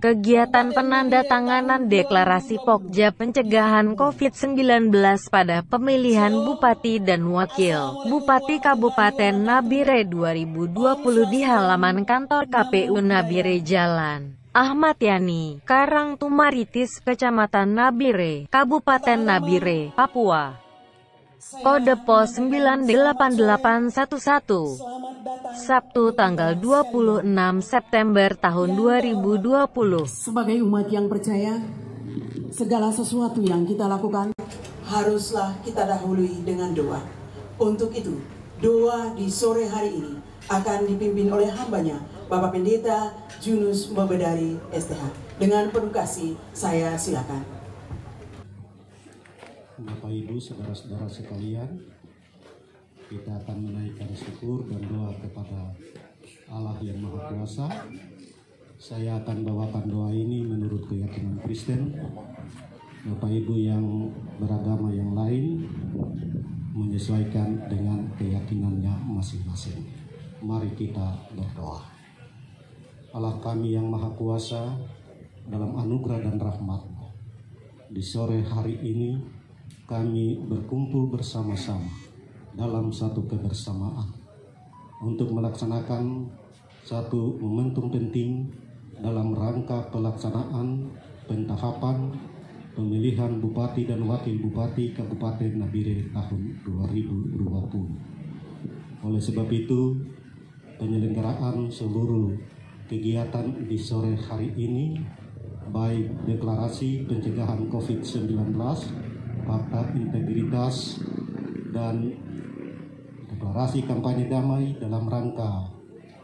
kegiatan penandatanganan deklarasi Pokja pencegahan COVID-19 pada pemilihan Bupati dan Wakil Bupati Kabupaten Nabire 2020 di halaman kantor KPU Nabire Jalan Ahmad Yani, Karangtumaritis, Kecamatan Nabire, Kabupaten Nabire, Papua. Kode pos 98811, Sabtu tanggal 26 September tahun 2020. Sebagai umat yang percaya, segala sesuatu yang kita lakukan haruslah kita dahului dengan doa. Untuk itu, doa di sore hari ini akan dipimpin oleh hambanya, Bapak Pendeta Junus Mbabedari STH. Dengan penuh kasih, saya silakan. Bapak Ibu, saudara-saudara sekalian, kita akan menaikkan syukur dan doa kepada Allah yang Maha Kuasa. Saya akan bawakan doa ini menurut keyakinan Kristen. Bapak Ibu yang beragama yang lain menyesuaikan dengan keyakinannya masing-masing. Mari kita berdoa. Allah kami yang Maha Kuasa, dalam anugerah dan rahmat-Mu, di sore hari ini kami berkumpul bersama-sama dalam satu kebersamaan untuk melaksanakan satu momentum penting dalam rangka pelaksanaan pentahapan pemilihan Bupati dan Wakil Bupati Kabupaten Nabire tahun 2020. Oleh sebab itu, penyelenggaraan seluruh kegiatan di sore hari ini, baik deklarasi pencegahan COVID-19, fakta integritas, dan deklarasi kampanye damai dalam rangka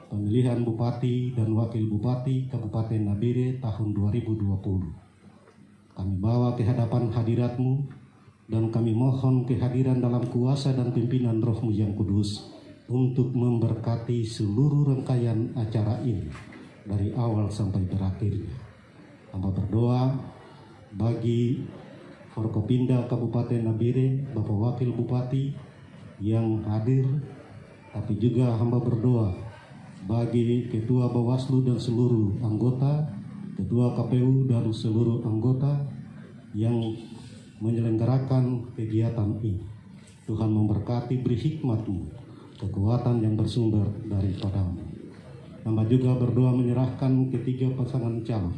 pemilihan Bupati dan Wakil Bupati Kabupaten Nabire tahun 2020. Kami bawa ke hadapan hadirat-Mu dan kami mohon kehadiran dalam kuasa dan pimpinan Roh-Mu yang kudus untuk memberkati seluruh rangkaian acara ini dari awal sampai berakhirnya. Hamba berdoa bagi Forkopimda Kabupaten Nabire, Bapak Wakil Bupati yang hadir, tapi juga hamba berdoa bagi Ketua Bawaslu dan seluruh anggota, Ketua KPU dan seluruh anggota yang menyelenggarakan kegiatan ini. Tuhan memberkati, beri hikmat-Mu, kekuatan yang bersumber daripada-Mu. Hamba juga berdoa menyerahkan ketiga pasangan calon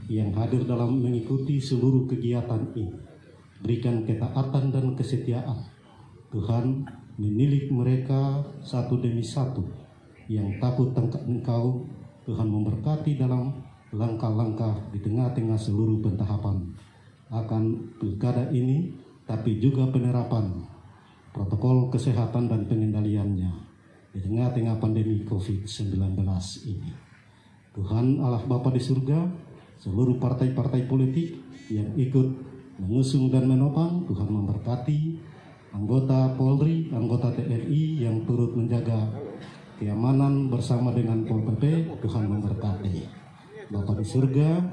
yang hadir dalam mengikuti seluruh kegiatan ini. Berikan ketaatan dan kesetiaan. Tuhan menilik mereka satu demi satu yang takut Engkau. Tuhan memberkati dalam langkah-langkah di tengah-tengah seluruh pentahapan akan pilkada ini, tapi juga penerapan protokol kesehatan dan pengendaliannya di tengah-tengah pandemi COVID-19 ini. Tuhan Allah Bapa di surga, seluruh partai-partai politik yang ikut mengusung dan menopang, Tuhan memberkati anggota Polri, anggota TNI yang turut menjaga keamanan bersama dengan Pol PP. Tuhan memberkati. Bapa di surga,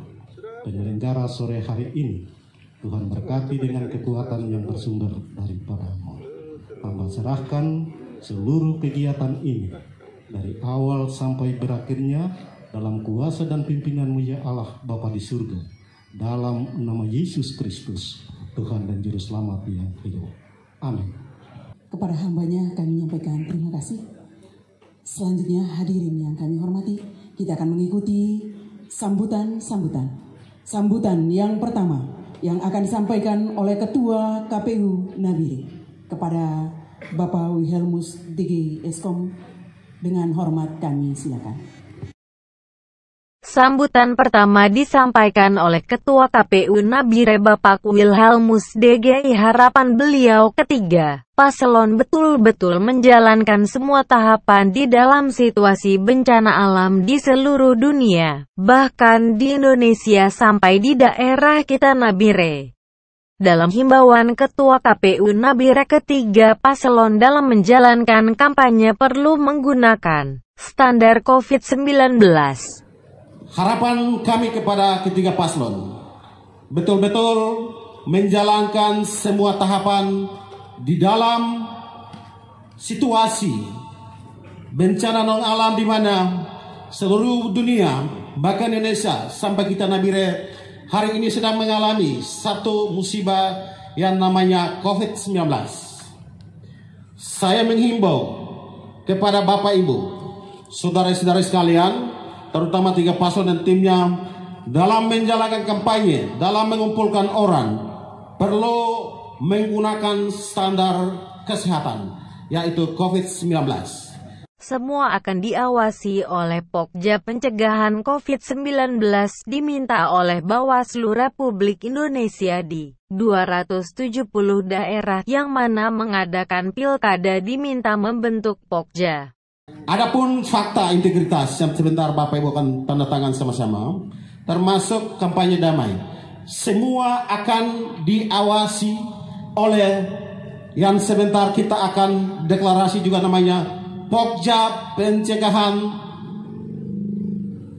penyelenggara sore hari ini, Tuhan berkati dengan kekuatan yang bersumber daripada-Mu. Hamba serahkan seluruh kegiatan ini dari awal sampai berakhirnya dalam kuasa dan pimpinan-Mu ya Allah Bapa di surga. Dalam nama Yesus Kristus, Tuhan dan Juru Selamat yang hidup. Amin. Kepada hambanya kami menyampaikan terima kasih. Selanjutnya hadirin yang kami hormati, kita akan mengikuti sambutan yang pertama yang akan disampaikan oleh Ketua KPU Nabire kepada Bapak Wilhelmus DG Eskom. Dengan hormat kami silakan. Sambutan pertama disampaikan oleh Ketua KPU Nabire Bapak Wilhelmus DG. Harapan beliau ketiga, paslon betul-betul menjalankan semua tahapan di dalam situasi bencana alam di seluruh dunia, bahkan di Indonesia sampai di daerah kita Nabire. Dalam himbauan Ketua KPU Nabire ketiga, paslon dalam menjalankan kampanye perlu menggunakan standar COVID-19. Harapan kami kepada ketiga paslon, betul-betul menjalankan semua tahapan di dalam situasi bencana non alam di mana seluruh dunia bahkan Indonesia sampai kita Nabire hari ini sedang mengalami satu musibah yang namanya COVID-19. Saya menghimbau kepada Bapak Ibu, saudara-saudara sekalian, terutama 3 paslon dan timnya, dalam menjalankan kampanye, dalam mengumpulkan orang, perlu menggunakan standar kesehatan, yaitu COVID-19. Semua akan diawasi oleh Pokja Pencegahan COVID-19 diminta oleh Bawaslu Republik Indonesia di 270 daerah yang mana mengadakan pilkada diminta membentuk Pokja. Adapun fakta integritas yang sebentar Bapak Ibu akan tanda tangan sama-sama, termasuk kampanye damai, semua akan diawasi oleh yang sebentar kita akan deklarasi juga namanya Pokja Pencegahan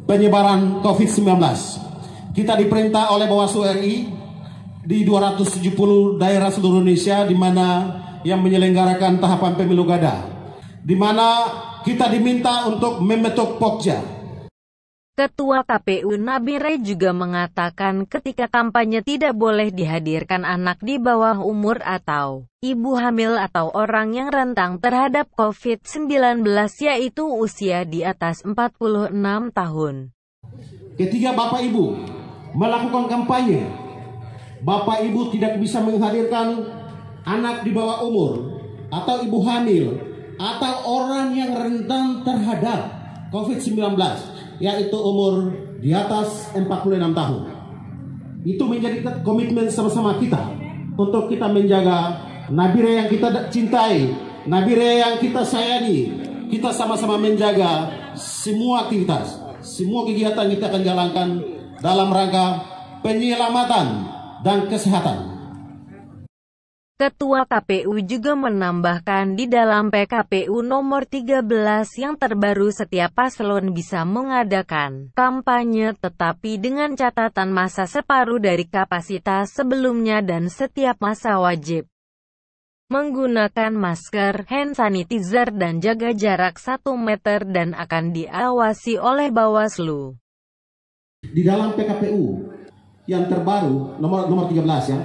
Penyebaran COVID-19. Kita diperintah oleh Bawaslu RI di 270 daerah seluruh Indonesia di mana yang menyelenggarakan tahapan pemilu gada, di mana kita diminta untuk membentuk Pokja. Ketua KPU Nabire juga mengatakan ketika kampanye tidak boleh dihadirkan anak di bawah umur atau ibu hamil atau orang yang rentan terhadap COVID-19 yaitu usia di atas 46 tahun. Ketika Bapak Ibu melakukan kampanye, Bapak Ibu tidak bisa menghadirkan anak di bawah umur atau ibu hamil atau orang yang rentan terhadap COVID-19 yaitu umur di atas 46 tahun. Itu menjadi komitmen sama-sama kita untuk kita menjaga Nabire yang kita cintai, Nabire yang kita sayangi. Kita sama-sama menjaga semua aktivitas, semua kegiatan kita akan jalankan dalam rangka penyelamatan dan kesehatan. Ketua KPU juga menambahkan di dalam PKPU nomor 13 yang terbaru setiap paslon bisa mengadakan kampanye tetapi dengan catatan masa separuh dari kapasitas sebelumnya dan setiap masa wajib menggunakan masker, hand sanitizer dan jaga jarak 1 meter dan akan diawasi oleh Bawaslu. Di dalam PKPU yang terbaru nomor 13 ya,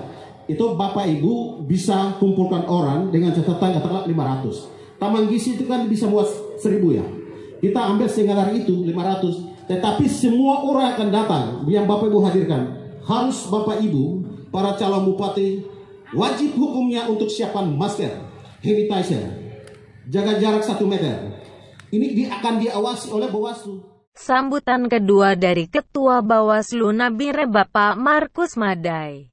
itu Bapak Ibu bisa kumpulkan orang dengan catatan katakanlah 500. Taman gizi itu kan bisa buat 1000 ya. Kita ambil setengah dari itu 500. Tetapi semua orang akan datang yang Bapak Ibu hadirkan. Harus Bapak Ibu para calon bupati wajib hukumnya untuk siapkan masker, sanitizer, jaga jarak 1 meter. Ini akan diawasi oleh Bawaslu. Sambutan kedua dari Ketua Bawaslu Nabire Bapak Markus Madai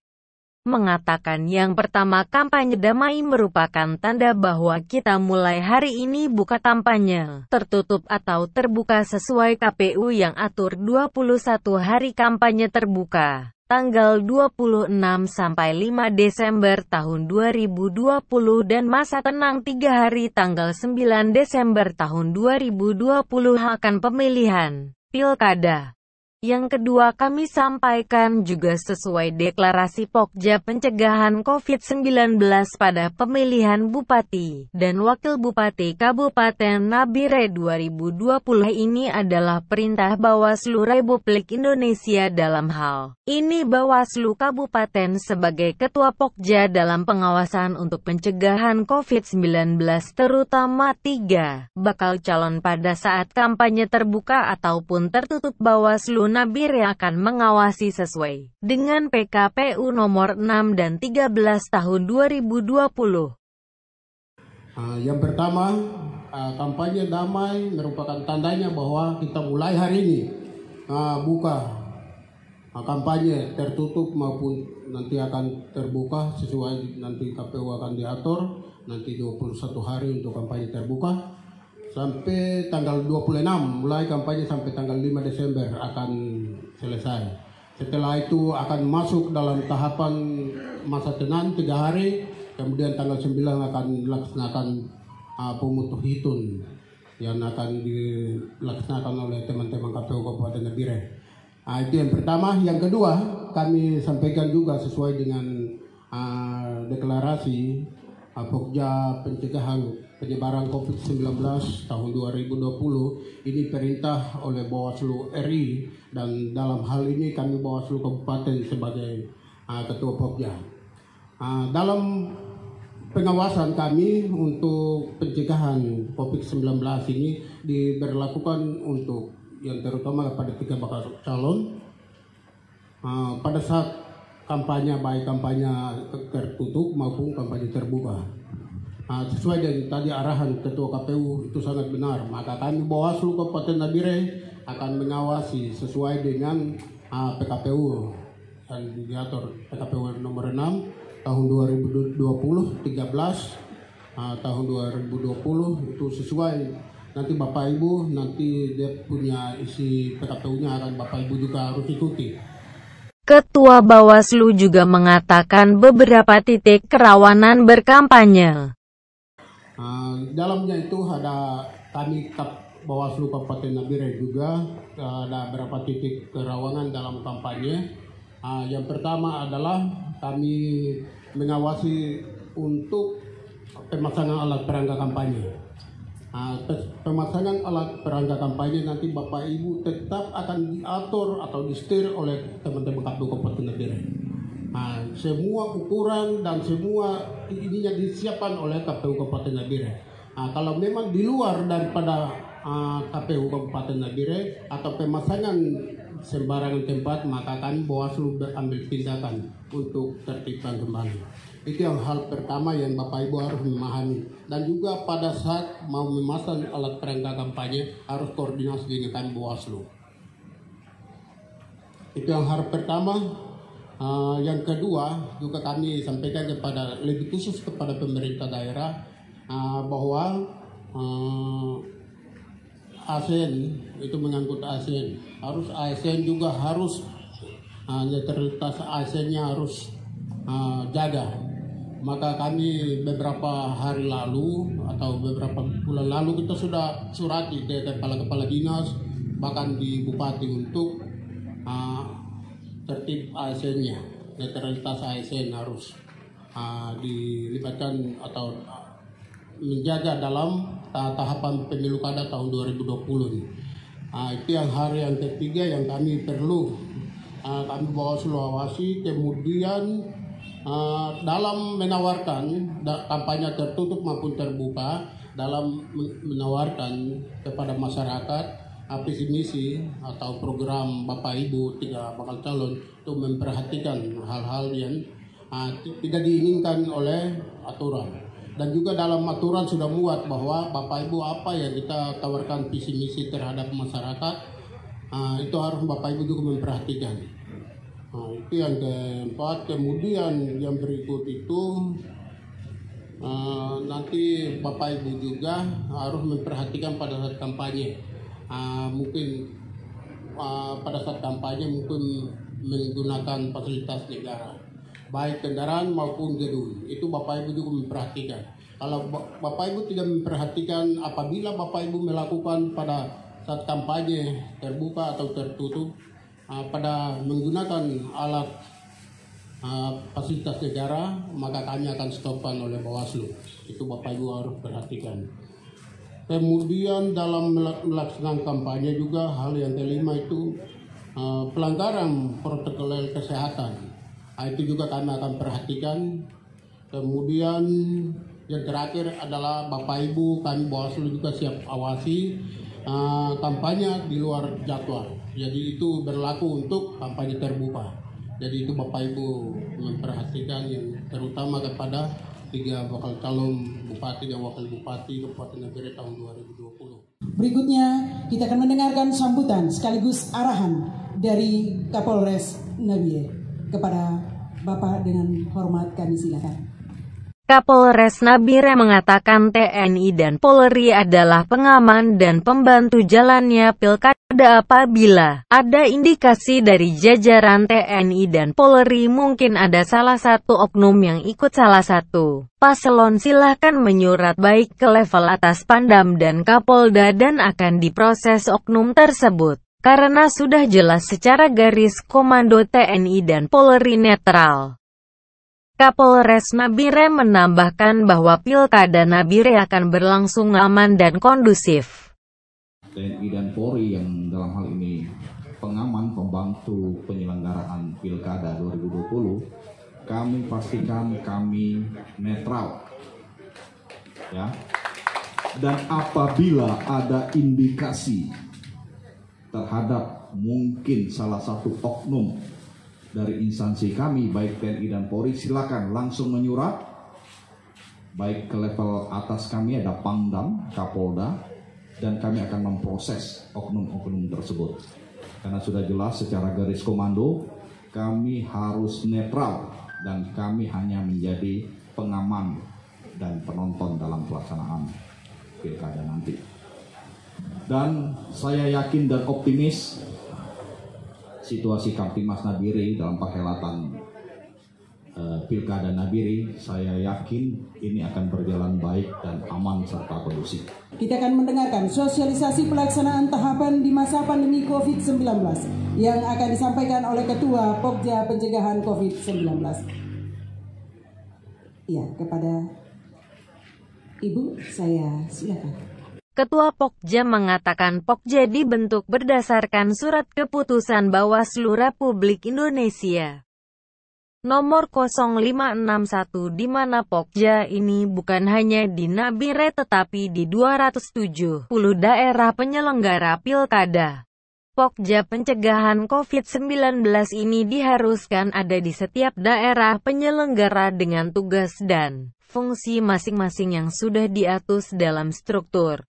mengatakan yang pertama kampanye damai merupakan tanda bahwa kita mulai hari ini buka kampanye tertutup atau terbuka sesuai KPU yang atur 21 hari kampanye terbuka tanggal 26 sampai 5 Desember tahun 2020 dan masa tenang 3 hari tanggal 9 Desember tahun 2020 akan pemilihan pilkada. Yang kedua kami sampaikan juga sesuai deklarasi Pokja Pencegahan COVID-19 pada pemilihan Bupati dan Wakil Bupati Kabupaten Nabire 2020 ini adalah perintah Bawaslu Republik Indonesia dalam hal ini Bawaslu Kabupaten sebagai Ketua Pokja dalam pengawasan untuk pencegahan COVID-19 terutama 3 bakal calon pada saat kampanye terbuka ataupun tertutup Bawaslu Nabire akan mengawasi sesuai dengan PKPU nomor 6 dan 13 tahun 2020. Yang pertama, kampanye damai merupakan tandanya bahwa kita mulai hari ini buka kampanye tertutup maupun nanti akan terbuka sesuai nanti KPU akan diatur nanti 21 hari untuk kampanye terbuka. Sampai tanggal 26 mulai kampanye sampai tanggal 5 Desember akan selesai. Setelah itu akan masuk dalam tahapan masa tenang 3 hari. Kemudian tanggal 9 akan dilaksanakan pemutuh hitung yang akan dilaksanakan oleh teman-teman KPU Kabupaten Nabire. Itu yang pertama. Yang kedua kami sampaikan juga sesuai dengan deklarasi Pokja Pencegahan Penyebaran COVID-19 tahun 2020 ini perintah oleh Bawaslu RI, dan dalam hal ini kami Bawaslu Kabupaten sebagai Ketua Pokja. Dalam pengawasan kami untuk pencegahan COVID-19 ini diberlakukan untuk yang terutama pada 3 bakal calon pada saat kampanye, baik kampanye tertutup maupun kampanye terbuka. Sesuai dengan tadi arahan Ketua KPU itu sangat benar, maka kami Bawaslu Kabupaten Nabire akan mengawasi sesuai dengan PKPU yang diatur PKPU nomor 6 tahun 2020 13 tahun 2020 itu sesuai. Nanti Bapak Ibu nanti dia punya isi PKPU-nya akan Bapak Ibu juga harus ikuti. Ketua Bawaslu juga mengatakan beberapa titik kerawanan berkampanye. Dalamnya itu ada kami Bawaslu Kabupaten Nabire juga ada beberapa titik kerawanan dalam kampanye. Yang pertama adalah kami mengawasi untuk pemasangan alat perangkat kampanye. Pemasangan alat perangkat kampanye nanti Bapak Ibu tetap akan diatur atau disetir oleh teman-teman KPU Kabupaten Nabire. Semua ukuran dan semua ininya disiapkan oleh KPU Kabupaten Nabire. Kalau memang di luar daripada KPU Kabupaten Nabire atau pemasangan sembarangan tempat, maka kami Bawaslu ambil tindakan untuk tertibkan kembali. Itu yang hal pertama yang Bapak Ibu harus memahami. Dan juga pada saat mau memasang alat perangkat kampanye harus koordinasi dengan kami Bawaslu. Itu yang hal pertama. Yang kedua juga kami sampaikan kepada lebih khusus kepada pemerintah daerah bahwa ASN itu mengangkut ASN, ASN juga harus netralitas ASN-nya harus jaga. Maka kami beberapa hari lalu atau beberapa bulan lalu kita sudah surati ke kepala-kepala dinas bahkan di bupati untuk tertib ASN-nya, netralitas ASN harus dilibatkan atau menjaga dalam tahapan pemilu kada tahun 2020 ini. Itu yang hari yang ketiga yang kami perlu kami Bawaslu awasi. Kemudian dalam menawarkan kampanye tertutup maupun terbuka, dalam menawarkan kepada masyarakat visi misi atau program Bapak Ibu 3 bakal calon untuk memperhatikan hal-hal yang tidak diinginkan oleh aturan. Dan juga dalam aturan sudah muat bahwa Bapak Ibu apa yang kita tawarkan visi misi terhadap masyarakat itu harus Bapak Ibu juga memperhatikan. Itu yang keempat. Kemudian yang berikut itu nanti Bapak Ibu juga harus memperhatikan pada saat kampanye. Mungkin pada saat kampanye mungkin menggunakan fasilitas negara, baik kendaraan maupun gedung. Itu Bapak Ibu juga memperhatikan. Kalau Bapak Ibu tidak memperhatikan, apabila Bapak Ibu melakukan pada saat kampanye terbuka atau tertutup pada menggunakan alat fasilitas negara, maka kami akan stopkan oleh Bawaslu. Itu Bapak Ibu harus perhatikan. Kemudian dalam melaksanakan kampanye juga hal yang kelima itu pelanggaran protokol kesehatan. Itu juga kami akan perhatikan. Kemudian yang terakhir adalah Bapak Ibu kami Bawaslu juga siap awasi kampanye di luar jadwal. Jadi itu berlaku untuk kampanye terbuka. Jadi itu Bapak Ibu memperhatikan yang terutama kepada 3 bakal calon bupati dan wakil bupati Kabupaten Nabire tahun 2020. Berikutnya kita akan mendengarkan sambutan sekaligus arahan dari Kapolres Nabire. Kepada Bapak dengan hormat kami silakan. Kapolres Nabire mengatakan TNI dan Polri adalah pengaman dan pembantu jalannya pilkada. Apabila ada indikasi dari jajaran TNI dan Polri mungkin ada salah satu oknum yang ikut salah satu paslon, silahkan menyurat baik ke level atas Pangdam dan Kapolda dan akan diproses oknum tersebut. Karena sudah jelas secara garis komando TNI dan Polri netral. Kapolres Nabire menambahkan bahwa Pilkada Nabire akan berlangsung aman dan kondusif. TNI dan Polri yang dalam hal ini pengaman pembantu penyelenggaraan Pilkada 2020, kami pastikan kami netral. Ya. Dan apabila ada indikasi terhadap mungkin salah satu oknum dari instansi kami, baik TNI dan Polri, silakan langsung menyurat, baik ke level atas kami ada Pangdam, Kapolda, dan kami akan memproses oknum-oknum tersebut. Karena sudah jelas secara garis komando, kami harus netral dan kami hanya menjadi pengaman dan penonton dalam pelaksanaan Pilkada nanti. Dan saya yakin dan optimis situasi Kamtimas Nabire dalam perhelatan Pilkada Nabire, saya yakin ini akan berjalan baik dan aman serta kondusif. Kita akan mendengarkan sosialisasi pelaksanaan tahapan di masa pandemi COVID-19 yang akan disampaikan oleh Ketua Pokja Pencegahan COVID-19. Ya, kepada Ibu, saya silakan. Ketua Pokja mengatakan Pokja dibentuk berdasarkan surat keputusan Bawaslu Republik Indonesia nomor 0561, di mana Pokja ini bukan hanya di Nabire tetapi di 270 daerah penyelenggara pilkada. Pokja pencegahan COVID-19 ini diharuskan ada di setiap daerah penyelenggara dengan tugas dan fungsi masing-masing yang sudah diatur dalam struktur.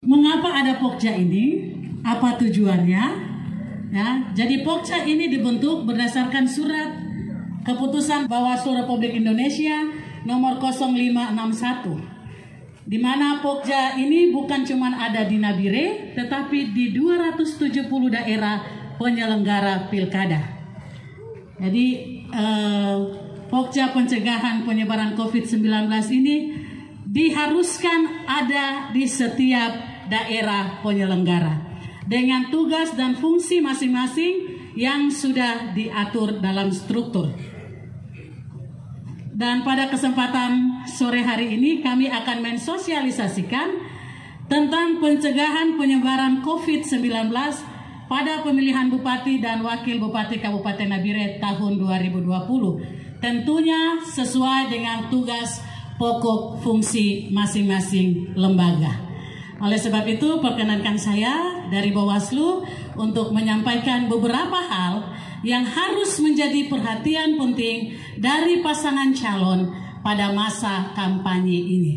Mengapa ada Pokja ini? Apa tujuannya? Ya, jadi Pokja ini dibentuk berdasarkan surat keputusan Bawaslu Republik Indonesia nomor 0561, di mana Pokja ini bukan cuma ada di Nabire, tetapi di 270 daerah penyelenggara pilkada. Jadi Pokja pencegahan penyebaran COVID-19 ini diharuskan ada di setiap daerah penyelenggara dengan tugas dan fungsi masing-masing yang sudah diatur dalam struktur. Dan pada kesempatan sore hari ini kami akan mensosialisasikan tentang pencegahan penyebaran COVID-19 pada pemilihan Bupati dan Wakil Bupati Kabupaten Nabire tahun 2020. Tentunya sesuai dengan tugas pokok fungsi masing-masing lembaga. Oleh sebab itu perkenankan saya dari Bawaslu untuk menyampaikan beberapa hal yang harus menjadi perhatian penting dari pasangan calon pada masa kampanye ini.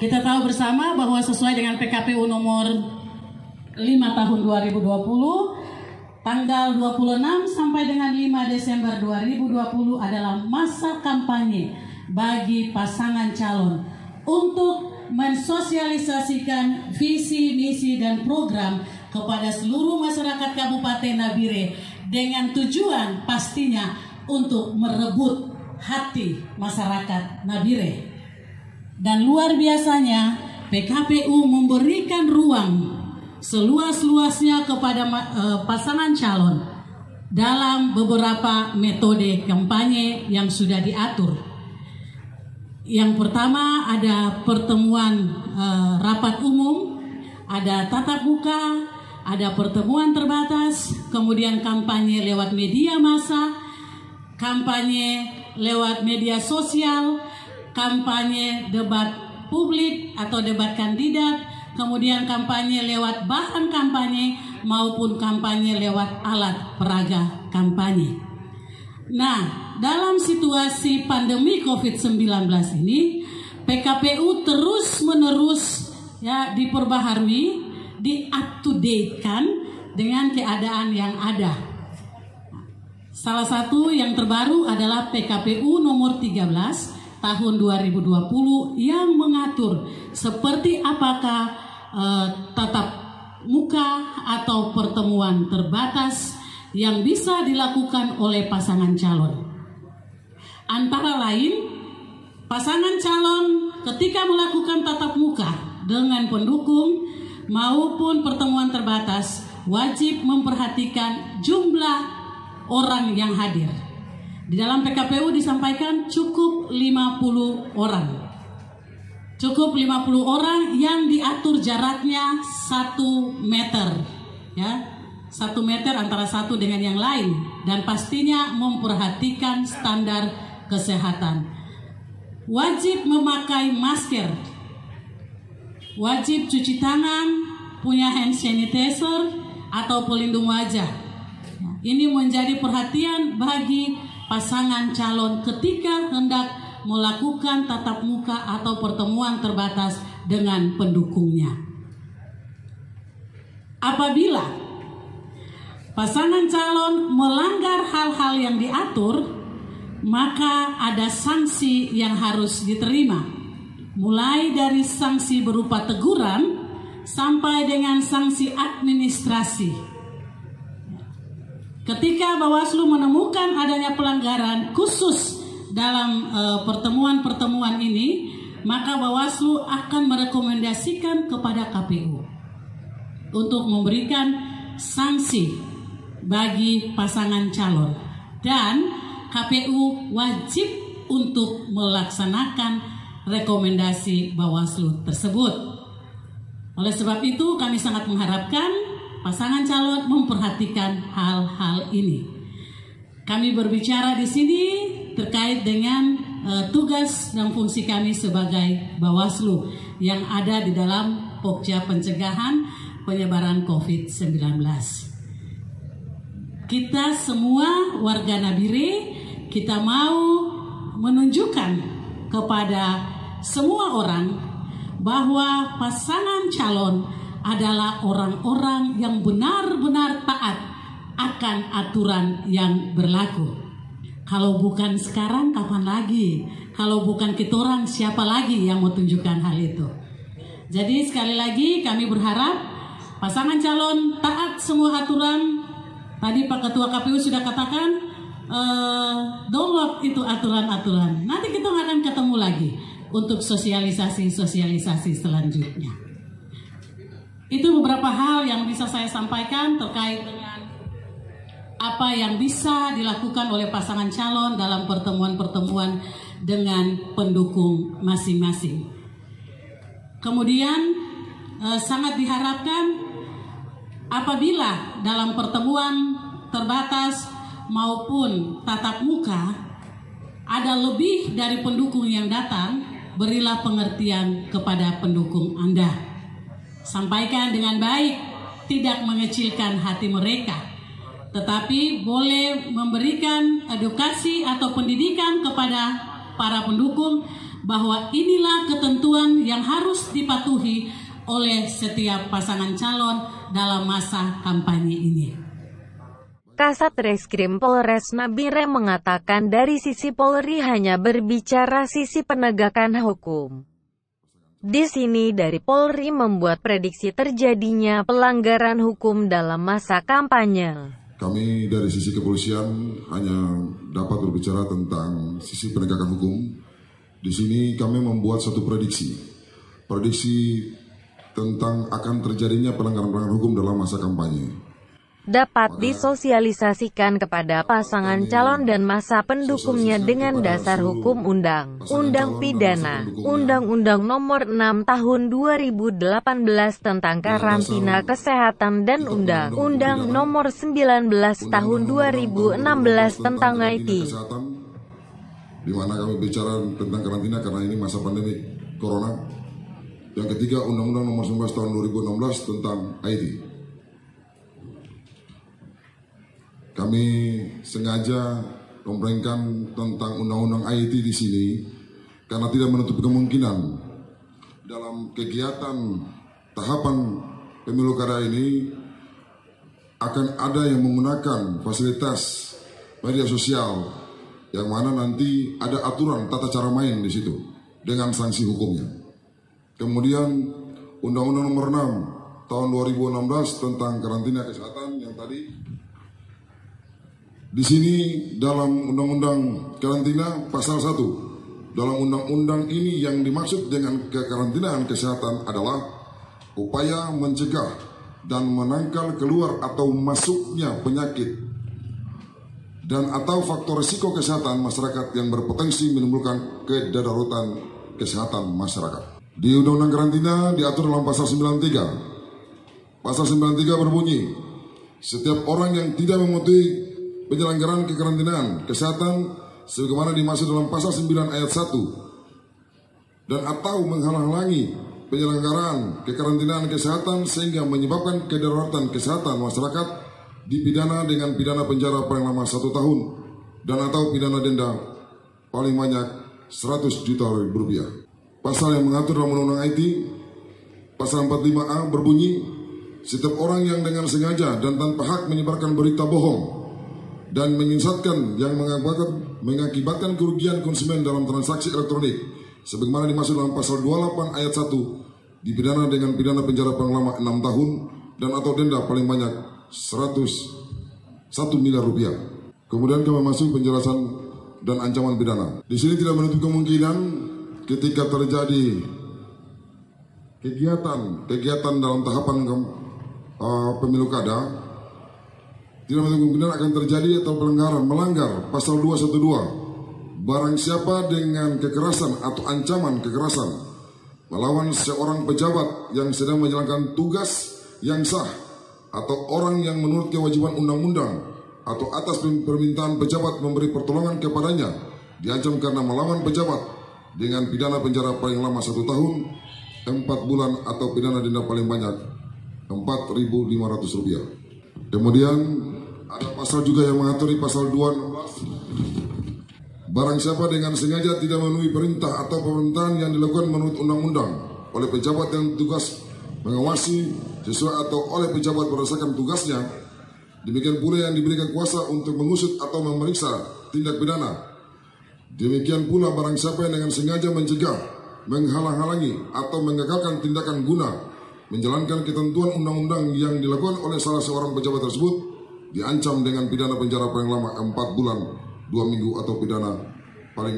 Kita tahu bersama bahwa sesuai dengan PKPU nomor 5 tahun 2020, tanggal 26 sampai dengan 5 Desember 2020 adalah masa kampanye bagi pasangan calon untuk mensosialisasikan visi, misi, dan program kepada seluruh masyarakat Kabupaten Nabire dengan tujuan pastinya untuk merebut hati masyarakat Nabire. Dan luar biasanya PKPU memberikan ruang seluas-luasnya kepada pasangan calon dalam beberapa metode kampanye yang sudah diatur. Yang pertama ada pertemuan rapat umum, ada tatap muka, ada pertemuan terbatas, kemudian kampanye lewat media massa, kampanye lewat media sosial, kampanye debat publik atau debat kandidat, kemudian kampanye lewat bahan kampanye maupun kampanye lewat alat peraga kampanye. Nah, dalam situasi pandemi COVID-19 ini, PKPU terus-menerus ya diperbaharui, di-up-to-date-kan dengan keadaan yang ada. Salah satu yang terbaru adalah PKPU nomor 13 tahun 2020 yang mengatur seperti apakah tatap muka atau pertemuan terbatas yang bisa dilakukan oleh pasangan calon. Antara lain, pasangan calon ketika melakukan tatap muka dengan pendukung maupun pertemuan terbatas wajib memperhatikan jumlah orang yang hadir. Di dalam PKPU disampaikan cukup 50 orang. Cukup 50 orang yang diatur jaraknya 1 meter. Ya, 1 meter antara satu dengan yang lain. Dan pastinya memperhatikan standar kesehatan. Wajib memakai masker. Wajib cuci tangan, punya hand sanitizer atau pelindung wajah. Ini menjadi perhatian bagi pasangan calon ketika hendak melakukan tatap muka atau pertemuan terbatas dengan pendukungnya. Apabila pasangan calon melanggar hal-hal yang diatur, maka ada sanksi yang harus diterima. Mulai dari sanksi berupa teguran sampai dengan sanksi administrasi. Ketika Bawaslu menemukan adanya pelanggaran khusus dalam pertemuan-pertemuan ini, maka Bawaslu akan merekomendasikan kepada KPU untuk memberikan sanksi bagi pasangan calon, dan KPU wajib untuk melaksanakan rekomendasi Bawaslu tersebut. Oleh sebab itu, kami sangat mengharapkan pasangan calon memperhatikan hal-hal ini. Kami berbicara di sini terkait dengan tugas dan fungsi kami sebagai Bawaslu yang ada di dalam Pokja Pencegahan Penyebaran COVID-19. Kita semua warga Nabire, kita mau menunjukkan kepada semua orang bahwa pasangan calon adalah orang-orang yang benar-benar taat akan aturan yang berlaku. Kalau bukan sekarang, kapan lagi? Kalau bukan kita orang, siapa lagi yang mau tunjukkan hal itu? Jadi sekali lagi kami berharap pasangan calon taat semua aturan. Tadi Pak Ketua KPU sudah katakan, download itu aturan-aturan. Nanti kita akan ketemu lagi untuk sosialisasi selanjutnya. Itu beberapa hal yang bisa saya sampaikan terkait dengan apa yang bisa dilakukan oleh pasangan calon dalam pertemuan-pertemuan dengan pendukung masing-masing. Kemudian sangat diharapkan apabila dalam pertemuan terbatas maupun tatap muka ada lebih dari pendukung yang datang, berilah pengertian kepada pendukung Anda. Sampaikan dengan baik, tidak mengecilkan hati mereka, tetapi boleh memberikan edukasi atau pendidikan kepada para pendukung bahwa inilah ketentuan yang harus dipatuhi oleh setiap pasangan calon dalam masa kampanye ini. Kasat Reskrim Polres Nabire mengatakan dari sisi Polri hanya berbicara sisi penegakan hukum. Di sini dari Polri membuat prediksi terjadinya pelanggaran hukum dalam masa kampanye. Kami dari sisi kepolisian hanya dapat berbicara tentang sisi penegakan hukum. Di sini kami membuat satu prediksi tentang akan terjadinya pelanggaran hukum dalam masa kampanye. Dapat disosialisasikan kepada pasangan calon dan masa pendukungnya dengan dasar hukum Undang-Undang Pidana, Undang-Undang Nomor 6 Tahun 2018 tentang karantina kesehatan dan Undang-Undang Nomor 19 Tahun 2016 tentang IT. Di mana kami bicara tentang karantina karena ini masa pandemi Corona. Yang ketiga, Undang-Undang Nomor 19 Tahun 2016 tentang IT. Kami sengaja memberikan tentang undang-undang IT di sini karena tidak menutup kemungkinan dalam kegiatan tahapan pemilu kada ini akan ada yang menggunakan fasilitas media sosial yang mana nanti ada aturan tata cara main di situ dengan sanksi hukumnya. Kemudian Undang-Undang Nomor 6 Tahun 2016 tentang karantina kesehatan yang tadi. Di sini dalam Undang-Undang Karantina pasal 1, dalam undang-undang ini yang dimaksud dengan kekarantinaan kesehatan adalah upaya mencegah dan menangkal keluar atau masuknya penyakit dan atau faktor risiko kesehatan masyarakat yang berpotensi menimbulkan kedaruratan kesehatan masyarakat. Di Undang-Undang Karantina diatur dalam pasal 93. Pasal 93 berbunyi, setiap orang yang tidak mematuhi penyelenggaraan kekarantinaan kesehatan sebagaimana dimaksud dalam pasal 9 ayat 1 dan atau menghalang-halangi penyelenggaraan kekarantinaan kesehatan sehingga menyebabkan kedaruratan kesehatan masyarakat dipidana dengan pidana penjara paling lama 1 tahun dan atau pidana denda paling banyak 100 juta rupiah. Pasal yang mengatur dalam Undang-Undang IT, pasal 45A berbunyi, setiap orang yang dengan sengaja dan tanpa hak menyebarkan berita bohong dan menyesatkan yang mengakibatkan kerugian konsumen dalam transaksi elektronik sebagaimana dimaksud dalam pasal 28 ayat 1 dipidana dengan pidana penjara paling lama 6 tahun dan atau denda paling banyak 101 miliar rupiah. Kemudian kami masuk penjelasan dan ancaman pidana. Di sini tidak menutup kemungkinan ketika terjadi kegiatan dalam tahapan pemilu kada, tidak menutup kemungkinan akan terjadi atau melanggar pasal 212. Barang siapa dengan kekerasan atau ancaman kekerasan melawan seorang pejabat yang sedang menjalankan tugas yang sah atau orang yang menurut kewajiban undang-undang atau atas permintaan pejabat memberi pertolongan kepadanya diancam karena melawan pejabat dengan pidana penjara paling lama 1 tahun, 4 bulan atau pidana denda paling banyak 4.500 rupiah. Kemudian ada pasal juga yang mengatur di pasal 216. Barang siapa dengan sengaja tidak memenuhi perintah atau pemerintahan yang dilakukan menurut undang-undang oleh pejabat yang tugas mengawasi sesuai atau oleh pejabat berdasarkan tugasnya, demikian pula yang diberikan kuasa untuk mengusut atau memeriksa tindak pidana. Demikian pula barang siapa yang dengan sengaja mencegah, menghalang-halangi atau menggagalkan tindakan guna menjalankan ketentuan undang-undang yang dilakukan oleh salah seorang pejabat tersebut, diancam dengan pidana penjara paling lama 4 bulan 2 minggu atau pidana paling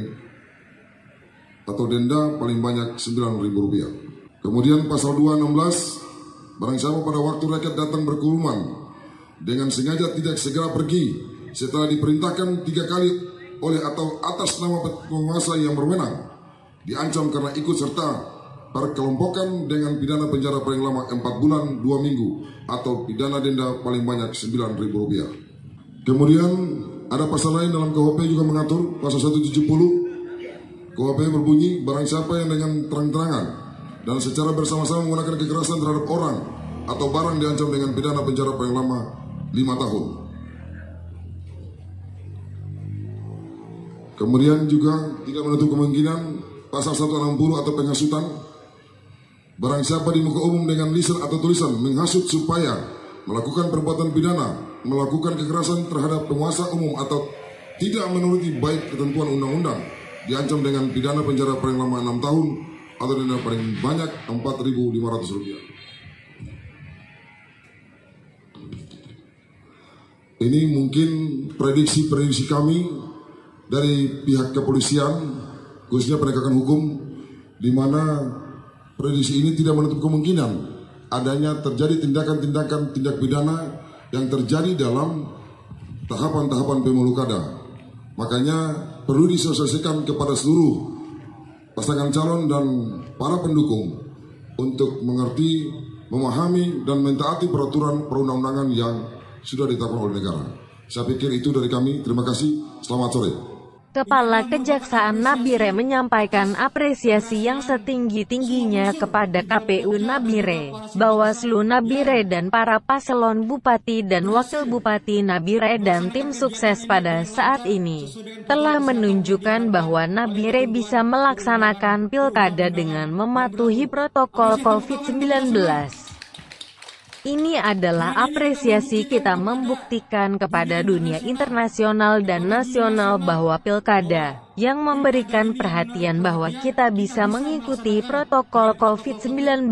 atau denda paling banyak 9.000 rupiah. Kemudian pasal 216, barang siapa pada waktu rakyat datang berkerumun dengan sengaja tidak segera pergi setelah diperintahkan 3 kali oleh atau atas nama penguasa yang berwenang, diancam karena ikut serta perkelompokan dengan pidana penjara paling lama 4 bulan 2 minggu atau pidana denda paling banyak 9.000 rupiah. Kemudian ada pasal lain dalam KUHP juga mengatur pasal 170. KUHP berbunyi, barang siapa yang dengan terang-terangan dan secara bersama-sama menggunakan kekerasan terhadap orang atau barang diancam dengan pidana penjara paling lama 5 tahun. Kemudian juga tidak menutup kemungkinan pasal 160 atau penghasutan. Barang siapa di muka umum dengan lisan atau tulisan menghasut supaya melakukan perbuatan pidana, melakukan kekerasan terhadap penguasa umum atau tidak menuruti baik ketentuan undang-undang, diancam dengan pidana penjara paling lama 6 tahun atau denda paling banyak 4.500 rupiah. Ini mungkin prediksi kami dari pihak kepolisian, khususnya penegakan hukum, di mana prediksi ini tidak menutup kemungkinan adanya terjadi tindakan-tindakan tindak pidana yang terjadi dalam tahapan-tahapan pemilu kada. Makanya perlu disosialisasikan kepada seluruh pasangan calon dan para pendukung untuk mengerti, memahami, dan mentaati peraturan perundang-undangan yang sudah ditetapkan oleh negara. Saya pikir itu dari kami. Terima kasih. Selamat sore. Kepala Kejaksaan Nabire menyampaikan apresiasi yang setinggi-tingginya kepada KPU Nabire, Bawaslu Nabire dan para paslon Bupati dan Wakil Bupati Nabire dan tim sukses pada saat ini telah menunjukkan bahwa Nabire bisa melaksanakan pilkada dengan mematuhi protokol COVID-19. Ini adalah apresiasi kita membuktikan kepada dunia internasional dan nasional bahwa pilkada yang memberikan perhatian bahwa kita bisa mengikuti protokol COVID-19.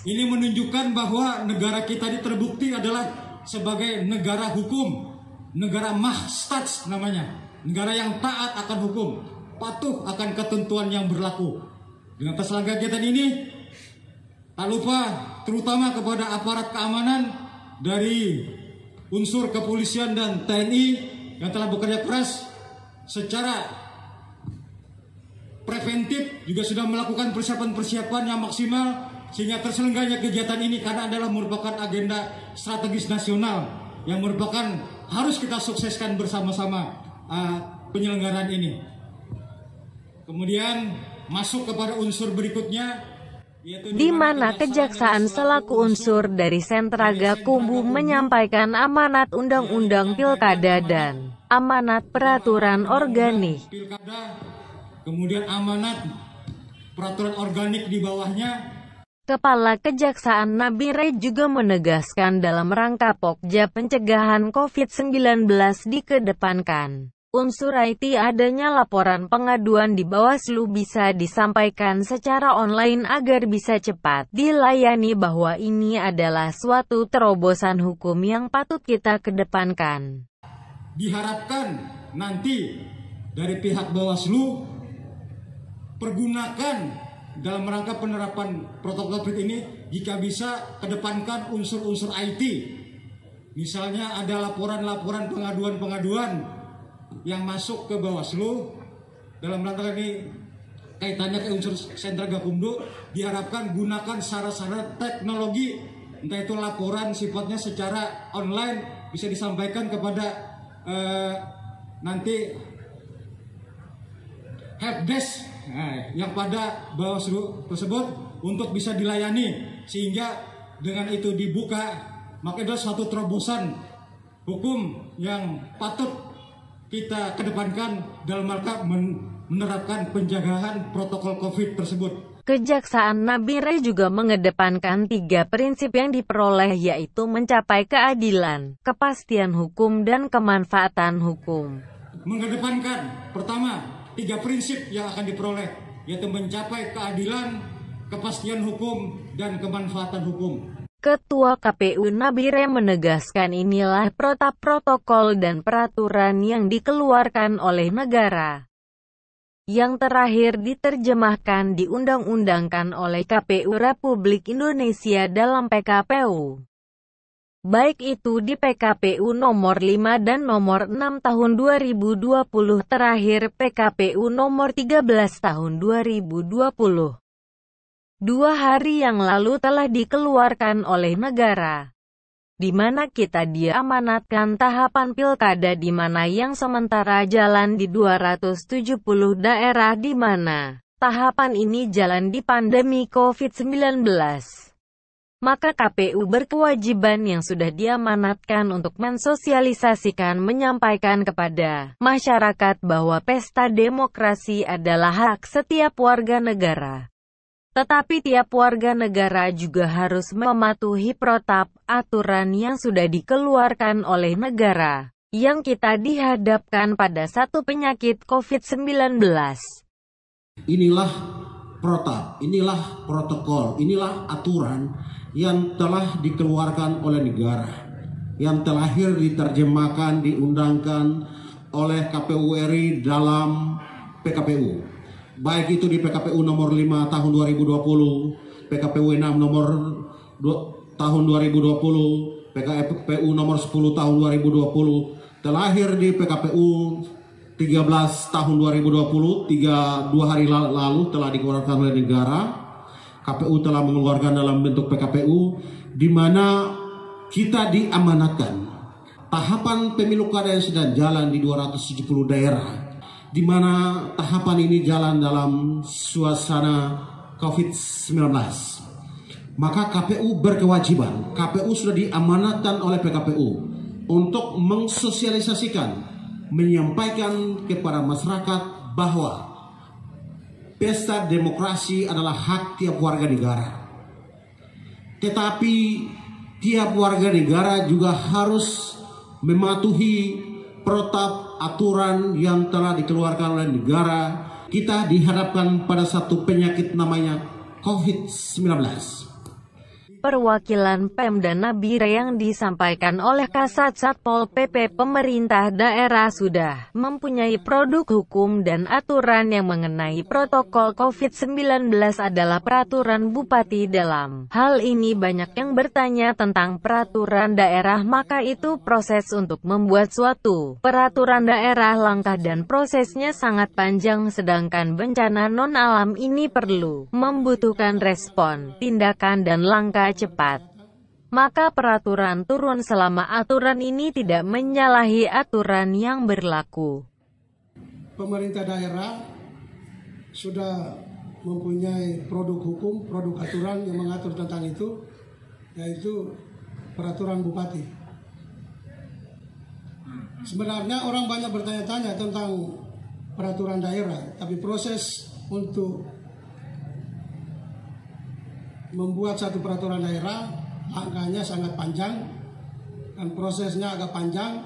Ini menunjukkan bahwa negara kita ini terbukti adalah sebagai negara hukum, negara mahstats namanya, negara yang taat akan hukum, patuh akan ketentuan yang berlaku. Dengan keselamatan kegiatan ini, tak lupa terutama kepada aparat keamanan dari unsur kepolisian dan TNI yang telah bekerja keras secara preventif, juga sudah melakukan persiapan-persiapan yang maksimal sehingga terselenggaranya kegiatan ini, karena adalah merupakan agenda strategis nasional yang merupakan harus kita sukseskan bersama-sama penyelenggaraan ini. Kemudian masuk kepada unsur berikutnya, di mana Kejaksaan selaku unsur dari Sentra Gakumdu menyampaikan amanat Undang-Undang Pilkada dan amanat Peraturan Organik. Kemudian amanat Peraturan Organik di bawahnya. Kepala Kejaksaan Nabire juga menegaskan dalam rangka Pokja pencegahan COVID-19 dikedepankan unsur IT, adanya laporan pengaduan di Bawaslu bisa disampaikan secara online agar bisa cepat dilayani, bahwa ini adalah suatu terobosan hukum yang patut kita kedepankan. Diharapkan nanti dari pihak Bawaslu pergunakan dalam rangka penerapan protokol COVID ini, jika bisa kedepankan unsur-unsur IT. Misalnya ada laporan-laporan pengaduan-pengaduan yang masuk ke Bawaslu dalam rangka ini kaitannya ke unsur Sentra Gakumdu, diharapkan gunakan sarana teknologi, entah itu laporan sifatnya secara online bisa disampaikan kepada nanti helpdesk yang pada Bawaslu tersebut untuk bisa dilayani, sehingga dengan itu dibuka, maka itu suatu terobosan hukum yang patut kita kedepankan dalam rangka menerapkan penjagaan protokol COVID tersebut. Kejaksaan Nabire juga mengedepankan 3 prinsip yang diperoleh, yaitu mencapai keadilan, kepastian hukum, dan kemanfaatan hukum. Mengedepankan, pertama, 3 prinsip yang akan diperoleh, yaitu mencapai keadilan, kepastian hukum, dan kemanfaatan hukum. Ketua KPU Nabire menegaskan inilah protokol dan peraturan yang dikeluarkan oleh negara, yang terakhir diterjemahkan diundang-undangkan oleh KPU Republik Indonesia dalam PKPU. Baik itu di PKPU nomor 5 dan nomor 6 tahun 2020, terakhir PKPU nomor 13 tahun 2020. 2 hari yang lalu telah dikeluarkan oleh negara, di mana kita diamanatkan tahapan pilkada, di mana yang sementara jalan di 270 daerah, di mana tahapan ini jalan di pandemi COVID-19. Maka KPU berkewajiban yang sudah diamanatkan untuk mensosialisasikan, menyampaikan kepada masyarakat bahwa pesta demokrasi adalah hak setiap warga negara. Tetapi tiap warga negara juga harus mematuhi protap, aturan yang sudah dikeluarkan oleh negara, yang kita dihadapkan pada satu penyakit COVID-19. Inilah protap, inilah protokol, inilah aturan yang telah dikeluarkan oleh negara, yang terakhir diterjemahkan, diundangkan oleh KPU RI dalam PKPU. Baik itu di PKPU nomor 5 tahun 2020, PKPU 6 nomor tahun 2020, PKPU nomor 10 tahun 2020, terakhir di PKPU 13 tahun 2020, 2 hari lalu telah dikeluarkan oleh negara. KPU telah mengeluarkan dalam bentuk PKPU, di mana kita diamanatkan tahapan pemilu kada yang sedang jalan di 270 daerah, di mana tahapan ini jalan dalam suasana COVID-19. Maka KPU berkewajiban, KPU sudah diamanatkan oleh PKPU untuk mensosialisasikan, menyampaikan kepada masyarakat bahwa pesta demokrasi adalah hak tiap warga negara. Tetapi tiap warga negara juga harus mematuhi protap, aturan yang telah dikeluarkan oleh negara. Kita dihadapkan pada satu penyakit namanya COVID-19. Perwakilan Pemda Nabire yang disampaikan oleh Kasat Satpol PP pemerintah daerah sudah mempunyai produk hukum dan aturan yang mengenai protokol COVID-19 adalah peraturan Bupati. Dalam hal ini banyak yang bertanya tentang peraturan daerah, maka itu proses untuk membuat suatu peraturan daerah langkah dan prosesnya sangat panjang, sedangkan bencana non-alam ini perlu membutuhkan respon, tindakan dan langkah cepat. Maka peraturan turun selama aturan ini tidak menyalahi aturan yang berlaku. Pemerintah daerah sudah mempunyai produk hukum, produk aturan yang mengatur tentang itu, yaitu peraturan Bupati. Sebenarnya orang banyak bertanya-tanya tentang peraturan daerah, tapi proses untuk membuat satu peraturan daerah angkanya sangat panjang dan prosesnya agak panjang,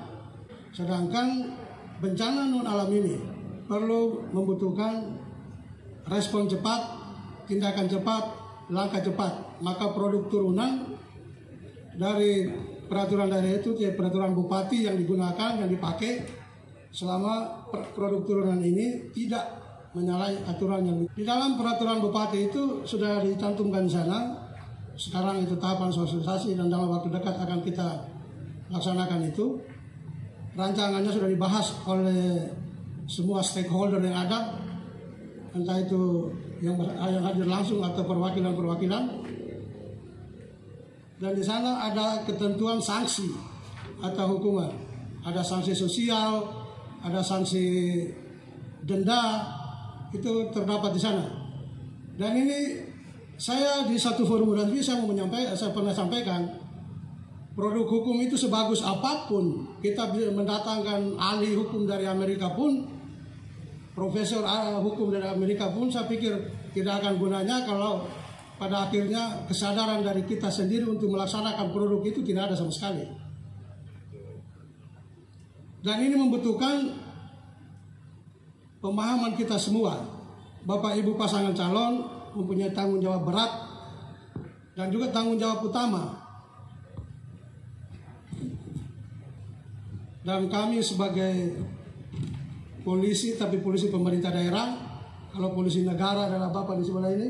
sedangkan bencana non alam ini perlu membutuhkan respon cepat, tindakan cepat, langkah cepat. Maka produk turunan dari peraturan daerah itu peraturan Bupati yang digunakan, yang dipakai selama produk turunan ini tidak menyalahi aturan yang di dalam peraturan Bupati itu sudah dicantumkan di sana. Sekarang itu tahapan sosialisasi dan dalam waktu dekat akan kita laksanakan itu. Rancangannya sudah dibahas oleh semua stakeholder yang ada, entah itu yang hadir langsung atau perwakilan-perwakilan. Dan di sana ada ketentuan sanksi atau hukuman, ada sanksi sosial, ada sanksi denda. Itu terdapat di sana. Dan ini saya di satu forum nanti saya pernah sampaikan, produk hukum itu sebagus apapun, kita mendatangkan ahli hukum dari Amerika pun, profesor hukum dari Amerika pun, saya pikir tidak akan gunanya kalau pada akhirnya kesadaran dari kita sendiri untuk melaksanakan produk itu tidak ada sama sekali. Dan ini membutuhkan pemahaman kita semua. Bapak Ibu pasangan calon mempunyai tanggung jawab berat dan juga tanggung jawab utama. Dan kami sebagai polisi, tapi polisi pemerintah daerah, kalau polisi negara adalah Bapak di sebelah ini,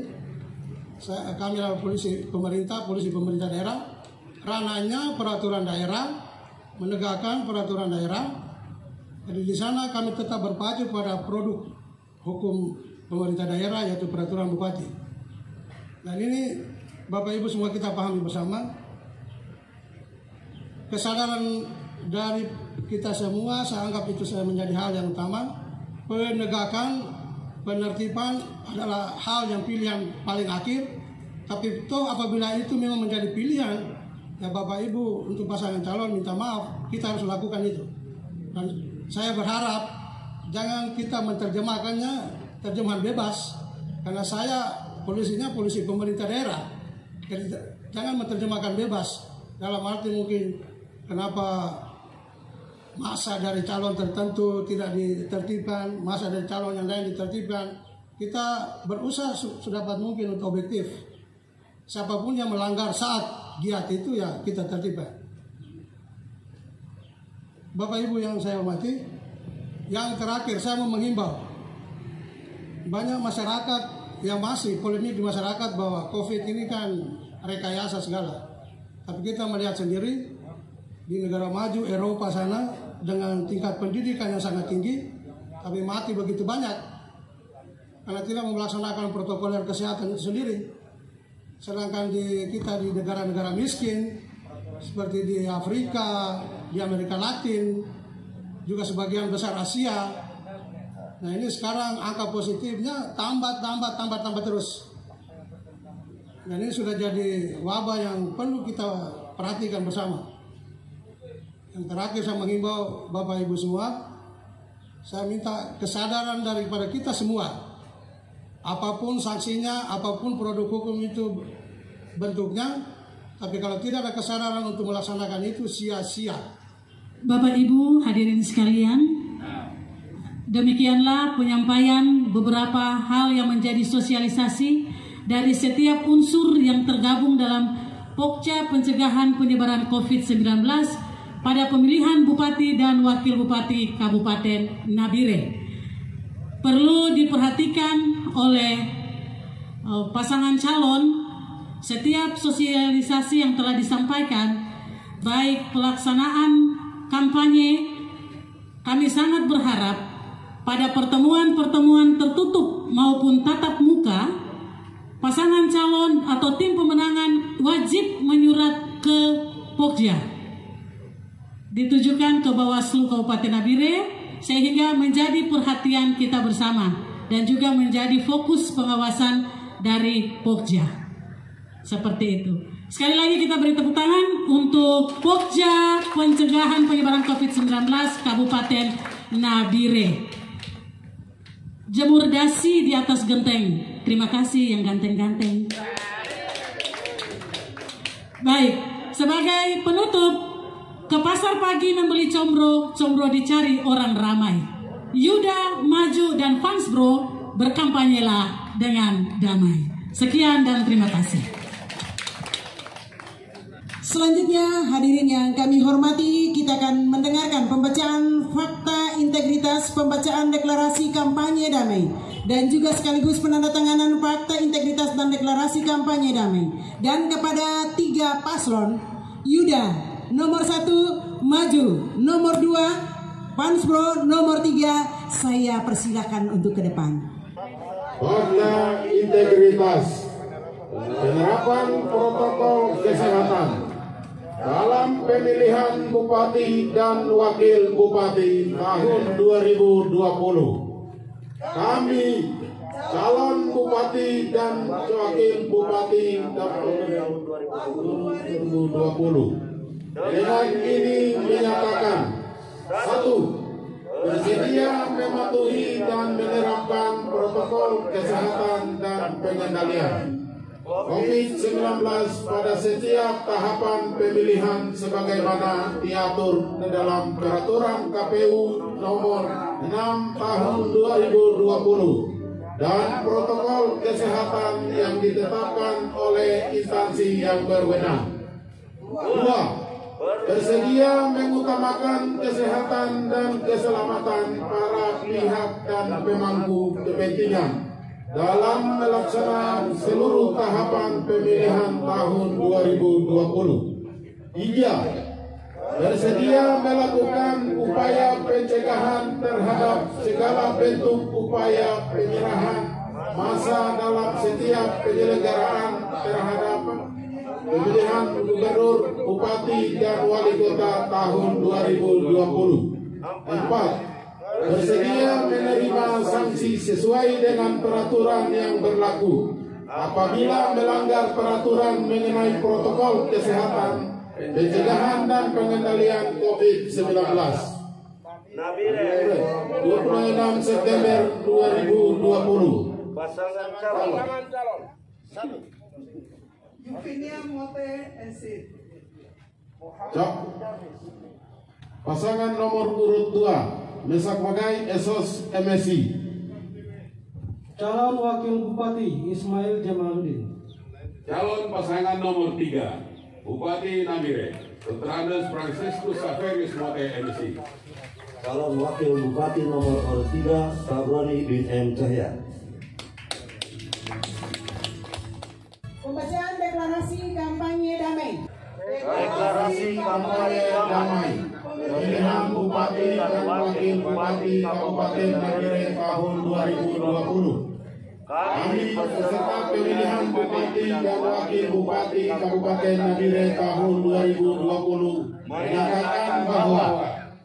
kami adalah polisi pemerintah daerah. Ranahnya peraturan daerah, menegakkan peraturan daerah. Jadi di sana kami tetap berpacu pada produk hukum pemerintah daerah, yaitu peraturan Bupati. Dan ini Bapak Ibu semua kita pahami bersama. Kesadaran dari kita semua, saya anggap itu menjadi hal yang utama. Penegakan, penertiban adalah hal yang pilihan paling akhir. Tapi toh apabila itu memang menjadi pilihan, ya Bapak Ibu untuk pasangan calon minta maaf, kita harus lakukan itu. Dan saya berharap jangan kita menerjemahkannya terjemahan bebas, karena saya polisinya polisi pemerintah daerah. Jadi jangan menerjemahkan bebas dalam arti mungkin kenapa masa dari calon tertentu tidak ditertibkan, masa dari calon yang lain ditertibkan. Kita berusaha sedapat mungkin untuk objektif. Siapapun yang melanggar saat giat itu ya kita tertibkan. Bapak Ibu yang saya hormati, yang terakhir saya mau menghimbau, banyak masyarakat yang masih polemik di masyarakat bahwa COVID ini kan rekayasa segala. Tapi kita melihat sendiri di negara maju Eropa sana dengan tingkat pendidikan yang sangat tinggi, tapi mati begitu banyak karena tidak melaksanakan protokol kesehatan itu sendiri. Sedangkan kita di negara-negara miskin seperti di Afrika, di Amerika Latin, juga sebagian besar Asia. Nah ini sekarang angka positifnya tambah terus. Dan ini sudah jadi wabah yang perlu kita perhatikan bersama. Yang terakhir saya menghimbau Bapak Ibu semua, saya minta kesadaran daripada kita semua. Apapun sanksinya, apapun produk hukum itu bentuknya, tapi kalau tidak ada kesadaran untuk melaksanakan itu sia-sia. Bapak Ibu hadirin sekalian, demikianlah penyampaian beberapa hal yang menjadi sosialisasi dari setiap unsur yang tergabung dalam Pokja pencegahan penyebaran COVID-19 pada pemilihan Bupati dan Wakil Bupati Kabupaten Nabire. Perlu diperhatikan oleh pasangan calon setiap sosialisasi yang telah disampaikan, baik pelaksanaan kampanye, kami sangat berharap pada pertemuan-pertemuan tertutup maupun tatap muka, pasangan calon atau tim pemenangan wajib menyurat ke Pokja, ditujukan ke Bawaslu Kabupaten Nabire, sehingga menjadi perhatian kita bersama dan juga menjadi fokus pengawasan dari Pokja. Seperti itu. Sekali lagi kita beri tepuk tangan untuk Pokja pencegahan penyebaran COVID-19 Kabupaten Nabire. Jemur dasi di atas genteng. Terima kasih yang ganteng-ganteng. Baik, sebagai penutup, ke pasar pagi membeli combro, combro dicari orang ramai. Yuda, Maju, dan Fansbro berkampanyelah dengan damai. Sekian dan terima kasih. Selanjutnya, hadirin yang kami hormati, kita akan mendengarkan pembacaan fakta integritas pembacaan deklarasi kampanye damai dan juga sekaligus penandatanganan fakta integritas dan deklarasi kampanye damai. Dan kepada 3 paslon, Yuda nomor 1, Maju nomor 2, Fansbro nomor 3, saya persilakan untuk ke depan. Fakta integritas penerapan protokol kesehatan dalam pemilihan Bupati dan Wakil Bupati tahun 2020. Kami calon Bupati dan Wakil Bupati tahun 2020 dengan ini menyatakan: 1. Bersedia mematuhi dan menerapkan protokol kesehatan dan pengendalian COVID-19 pada setiap tahapan pemilihan sebagaimana diatur dalam Peraturan KPU nomor 6 tahun 2020 dan protokol kesehatan yang ditetapkan oleh instansi yang berwenang. 2. Bersedia mengutamakan kesehatan dan keselamatan para pihak dan pemangku kepentingan dalam melaksanakan seluruh tahapan pemilihan tahun 2020. 3. Bersedia melakukan upaya pencegahan terhadap segala bentuk upaya penyerahan massa dalam setiap penyelenggaraan terhadap pemilihan gubernur, bupati, dan wali kota tahun 2020. 4. Bersedia menerima sanksi sesuai dengan peraturan yang berlaku apabila melanggar peraturan mengenai protokol kesehatan, pencegahan dan pengendalian COVID-19. 26 September 2020. Pasangan calon. 1. Pasangan nomor urut 2 Mesak Magai Esos MSI. Calon Wakil Bupati Ismail Jamaluddin. Calon pasangan nomor 3 Bupati Nabire Dr. Franciscus Saverius Mote MSI. Calon Wakil Bupati nomor 3 Sabroni bin M. Cahya. Pembacaan deklarasi kampanye damai. Deklarasi kampanye damai pemilihan Bupati dan Wakil Bupati Kabupaten Nabire tahun 2020. Kami peserta pemilihan Bupati dan Wakil Bupati Kabupaten Nabire tahun 2020 menyatakan bahwa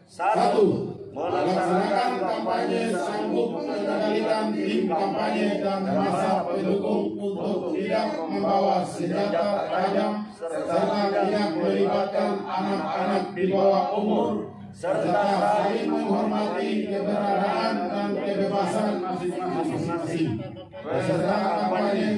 1. Melaksanakan kampanye sanggup mengendalikan tim kampanye dan massa pendukung untuk tidak membawa senjata tajam serta tidak melibatkan anak-anak di bawah umur serta saling menghormati keberadaan dan kebebasan masing-masing. Peserta kampanye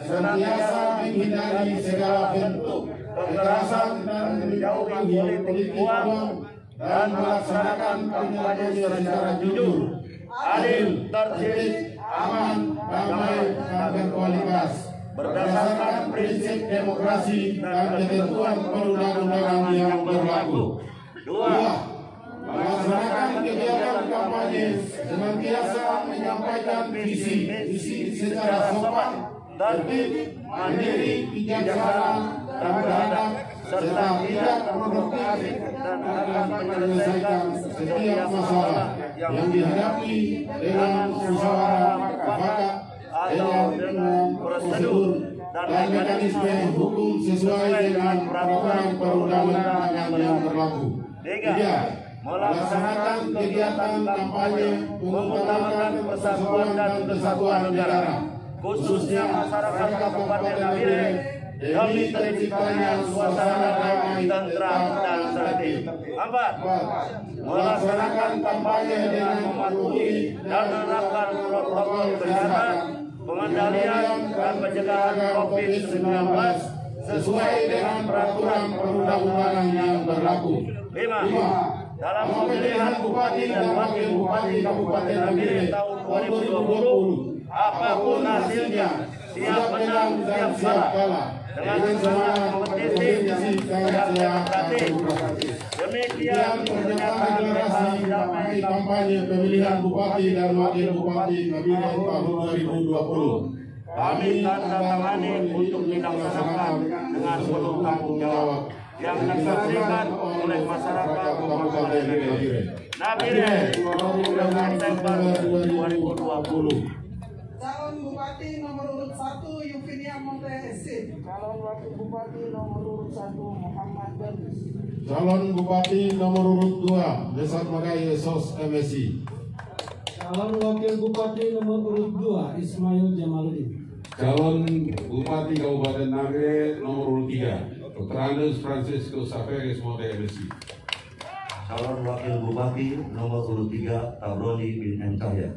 senantiasa menghindari segala bentuk kekerasan dan menjauhi politik uang dan melaksanakan kampanye secara jujur, adil, tertib, aman, damai, dan berkualitas. berdasarkan prinsip demokrasi dan ketentuan perundang-undangan yang berlaku. 2. Melaksanakan kegiatan kampanye senantiasa menyampaikan visi misi secara sopan, tertib, mandiri, bijaksana, dan beradab, serta tidak produktif dan akan menyelesaikan setiap masalah yang dihadapi dengan musyawarah mufakat atau dengan prosedur dan mekanisme hukum sesuai dengan peraturan perundang-undangan yang berlaku. 3. Melaksanakan kegiatan kampanye mengutamakan persatuan dan kesatuan negara, khususnya masyarakat Kabupaten Nabire, demi terciptanya suasana damai, tentram, dan tertib. 4. Melaksanakan kampanye dengan mematuhi dan menerapkan protokol kesehatan, pengendalian dan pencegahan COVID-19 sesuai dengan peraturan perundang-undangan yang berlaku. 5. Dalam pemilihan bupati dan wakil bupati Kabupaten Nabire tahun 2020, apapun hasilnya, siap menang dan siap kalah dengan semangat kompetisi dan demokratis. Demikian pernyataan deklarasi damai kampanye pemilihan bupati dan wakil bupati Nabire tahun 2020. Kami tanda tangani untuk dilaksanakan dengan penuh tanggung jawab yang disaksikan oleh masyarakat Kabupaten Nabire. Nabire, 20 September 2020. Calon Bupati nomor urut 1 Yufinia Montesin. Calon Wakil Bupati nomor urut 1 Muhammad Bernis. Calon Bupati nomor urut 2 Desat Magaya Sos MSI. Calon Wakil Bupati nomor urut 2 Ismail Jamaluddin. Calon Bupati Kabupaten Nabire nomor urut 3 Dr. Andes Francisco Saveris Mote MSI. Calon Wakil Bupati nomor urut 3 Tabroni bin M. Cahya.